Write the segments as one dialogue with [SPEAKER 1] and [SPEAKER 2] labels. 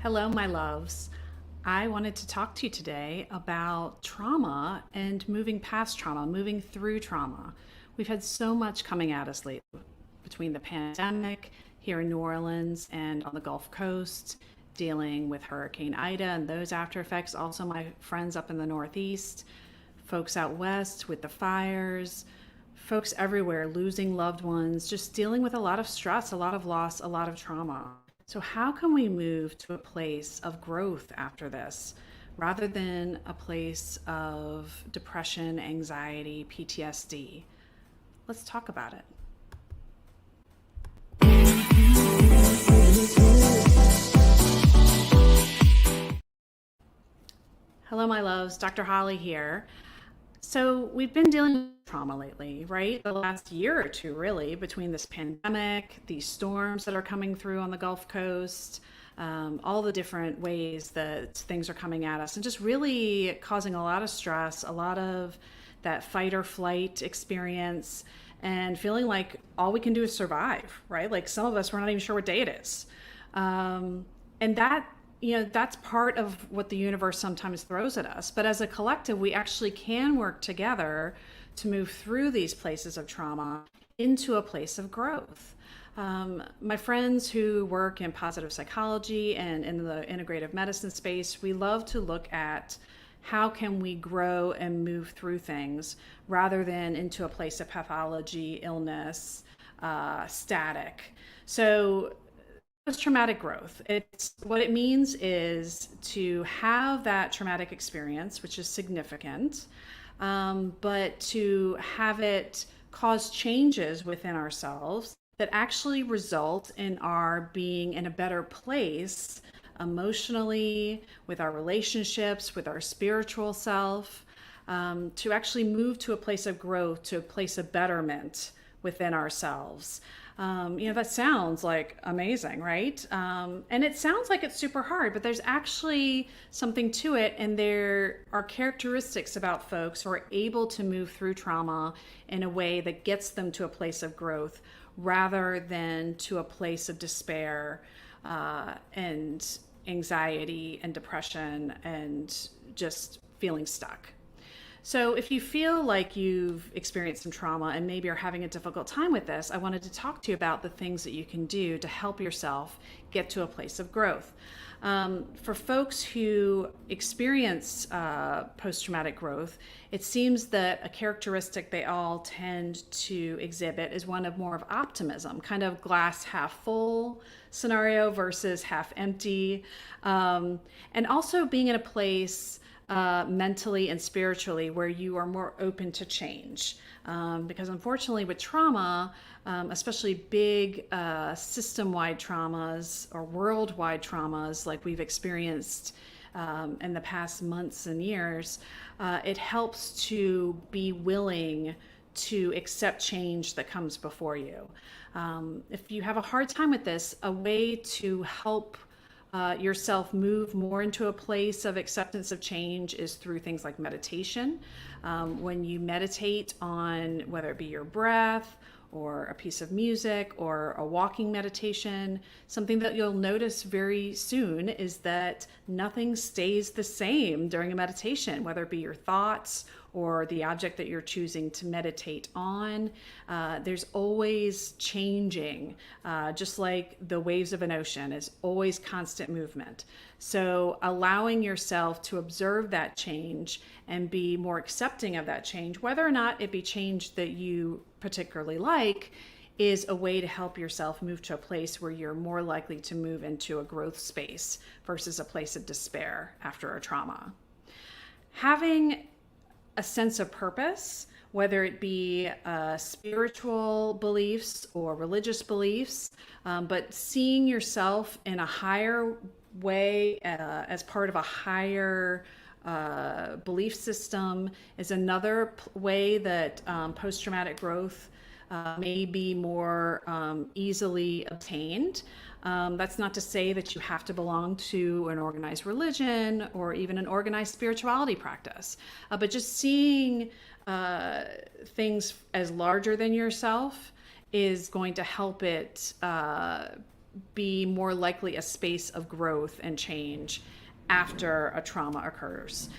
[SPEAKER 1] Hello, my loves. I wanted to talk to you today about trauma and moving past trauma, moving through trauma. We've had so much coming at us lately between the pandemic here in New Orleans and on the Gulf Coast, dealing with Hurricane Ida and those after effects. Also, my friends up in the Northeast, folks out west with the fires, folks everywhere losing loved ones, just dealing with a lot of stress, a lot of loss, a lot of trauma. So, how can we move to a place of growth after this rather than a place of depression, anxiety, PTSD? Let's talk about it. Hello, my loves. Dr. Holly here. So, we've been dealing with trauma lately, right? The last year or two, really, between this pandemic, these storms that are coming through on the Gulf Coast, all the different ways that things are coming at us, and just really causing a lot of stress, a lot of that fight or flight experience, and feeling like all we can do is survive, right? Like some of us, we're not even sure what day it is. And that that's part of what the universe sometimes throws at us, but as a collective we actually can work together to move through these places of trauma into a place of growth. My friends who work in positive psychology and in the integrative medicine space, we love to look at how can we grow and move through things rather than into a place of pathology, illness, static. So post-traumatic growth, it's what it means is to have that traumatic experience, which is significant, but to have it cause changes within ourselves that actually result in our being in a better place emotionally, with our relationships, with our spiritual self, to actually move to a place of growth, to a place of betterment within ourselves. That sounds like amazing, right? And it sounds like it's super hard, but there's actually something to it. And there are characteristics about folks who are able to move through trauma in a way that gets them to a place of growth rather than to a place of despair and anxiety and depression and just feeling stuck. So, if you feel like you've experienced some trauma and maybe are having a difficult time with this, I wanted to talk to you about the things that you can do to help yourself get to a place of growth. For folks who experience post traumatic growth, it seems that a characteristic they all tend to exhibit is one of more of optimism, kind of glass half full scenario versus half empty, and also being in a place mentally and spiritually where you are more open to change. Because unfortunately, with trauma, especially big system-wide traumas or worldwide traumas like we've experienced in the past months and years, it helps to be willing to accept change that comes before you. If you have a hard time with this, a way to help yourself move more into a place of acceptance of change is through things like meditation. When you meditate on whether it be your breath or a piece of music or a walking meditation, something that you'll notice very soon is that nothing stays the same during a meditation, whether it be your thoughts or the object that you're choosing to meditate on. There's always changing, just like the waves of an ocean is always constant movement. So allowing yourself to observe that change and be more accepting of that change, whether or not it be change that you particularly like, is a way to help yourself move to a place where you're more likely to move into a growth space versus a place of despair after a trauma. Having a sense of purpose, whether it be spiritual beliefs or religious beliefs, but seeing yourself in a higher way as part of a higher belief system is another way that post-traumatic growth may be more easily obtained. That's not to say that you have to belong to an organized religion or even an organized spirituality practice, but just seeing things as larger than yourself is going to help it be more likely a space of growth and change after a trauma occurs.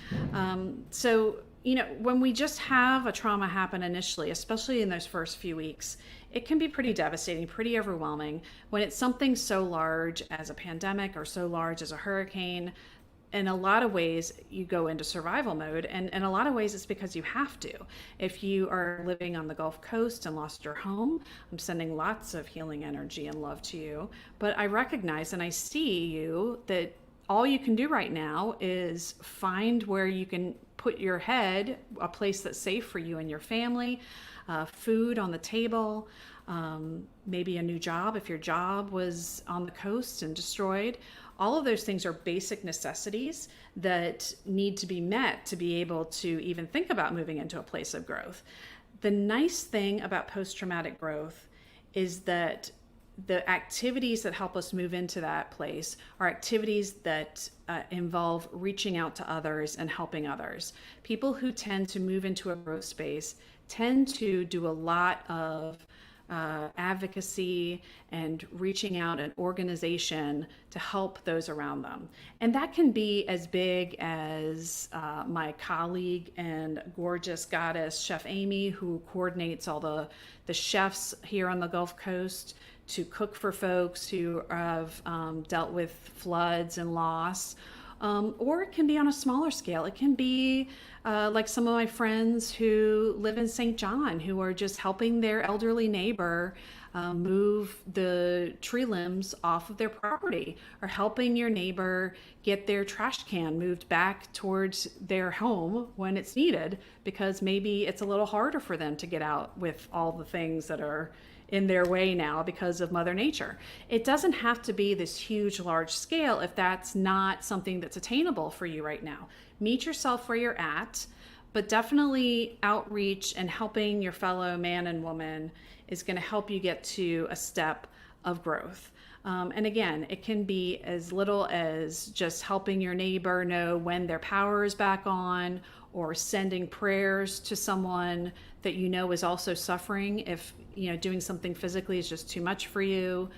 [SPEAKER 1] So, when we just have a trauma happen initially, especially in those first few weeks, it can be pretty devastating, pretty overwhelming. When it's something so large as a pandemic or so large as a hurricane, in a lot of ways you go into survival mode, and in a lot of ways it's because you have to. If you are living on the Gulf Coast and lost your home, I'm sending lots of healing energy and love to you, but I recognize and I see you that all you can do right now is find where you can put your head, a place that's safe for you and your family, food on the table, maybe a new job if your job was on the coast and destroyed. All of those things are basic necessities that need to be met to be able to even think about moving into a place of growth. The nice thing about post-traumatic growth is that the activities that help us move into that place are activities that involve reaching out to others and helping others. People who tend to move into a growth space tend to do a lot of advocacy and reaching out an organization to help those around them. And that can be as big as my colleague and gorgeous goddess, Chef Amy, who coordinates all the chefs here on the Gulf Coast to cook for folks who have dealt with floods and loss. Or it can be on a smaller scale. It can be like some of my friends who live in St. John, who are just helping their elderly neighbor move the tree limbs off of their property, or helping your neighbor get their trash can moved back towards their home when it's needed, because maybe it's a little harder for them to get out with all the things that are in their way now because of Mother Nature. It doesn't have to be this huge, large scale if that's not something that's attainable for you right now. Meet yourself where you're at, but definitely outreach and helping your fellow man and woman is going to help you get to a step of growth. And again, it can be as little as just helping your neighbor know when their power is back on, or sending prayers to someone that you know is also suffering if doing something physically is just too much for you.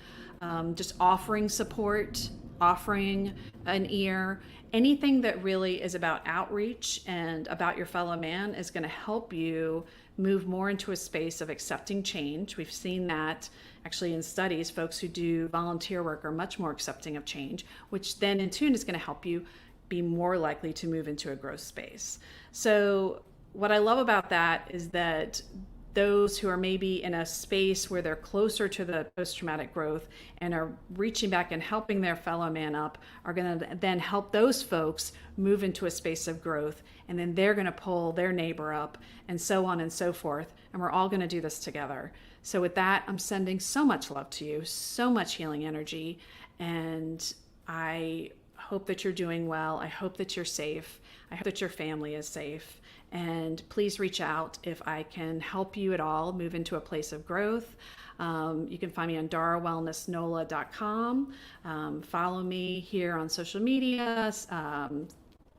[SPEAKER 1] Just offering support, offering an ear. Anything that really is about outreach and about your fellow man is going to help you move more into a space of accepting change. We've seen that actually in studies. Folks who do volunteer work are much more accepting of change, which then in turn is going to help you be more likely to move into a growth space. So what I love about that is that those who are maybe in a space where they're closer to the post-traumatic growth and are reaching back and helping their fellow man up are going to then help those folks move into a space of growth, and then they're going to pull their neighbor up, and so on and so forth, and we're all going to do this together. So with that, I'm sending so much love to you, so much healing energy, and I hope that you're doing well. I hope that you're safe. I hope that your family is safe. And please reach out if I can help you at all move into a place of growth. You can find me on darawellnessnola.com. Follow me here on social media.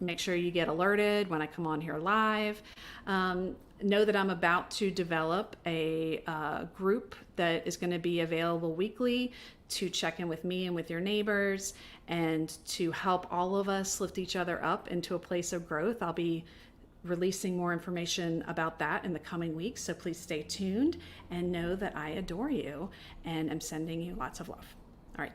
[SPEAKER 1] Make sure you get alerted when I come on here live. Know that I'm about to develop a group that is going to be available weekly to check in with me and with your neighbors, and to help all of us lift each other up into a place of growth. I'll be releasing more information about that in the coming weeks, so please stay tuned and know that I adore you and am sending you lots of love. All right, take